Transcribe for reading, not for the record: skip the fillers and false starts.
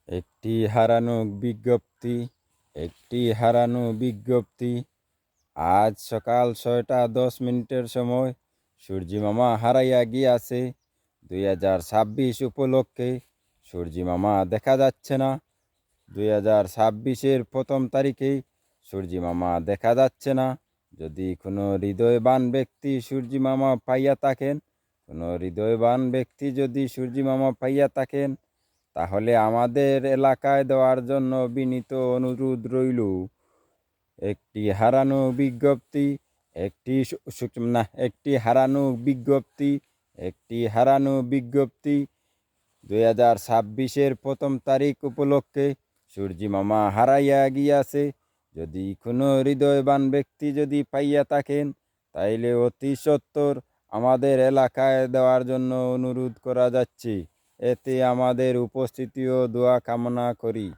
একটি হারানো বিজ্ঞপ্তি। আজ সকাল 6টা 10 মিনিটের সময় সূর্যি মামা হারাইয়া গিয়াছে। 2026 উপলক্ষে সূর্যি মামা দেখা যাচ্ছে না। 2026-এর প্রথম তারিখে সূর্যি মামা দেখা যাচ্ছে না। যদি কোনো হৃদয়বান ব্যক্তি সূর্যি মামা পাইয়া থাকেন, তাহলে আমাদের এলাকায় দেওয়ার জন্য বিনীত অনুরোধ রইল। একটি হারানো বিজ্ঞপ্তি একটি হারানো বিজ্ঞপ্তি 2026-এর প্রথম তারিখ উপলক্ষে সূর্যি মামা হারাইয়া গিয়াছে। যদি কোনো হৃদয়বান ব্যক্তি যদি পাইয়া থাকেন, তাইলে অতি সত্বর আমাদের এলাকায় দেওয়ার জন্য অনুরোধ করা যাচ্ছে। এতে আমাদের উপস্থিতি ও দোয়া কামনা করি।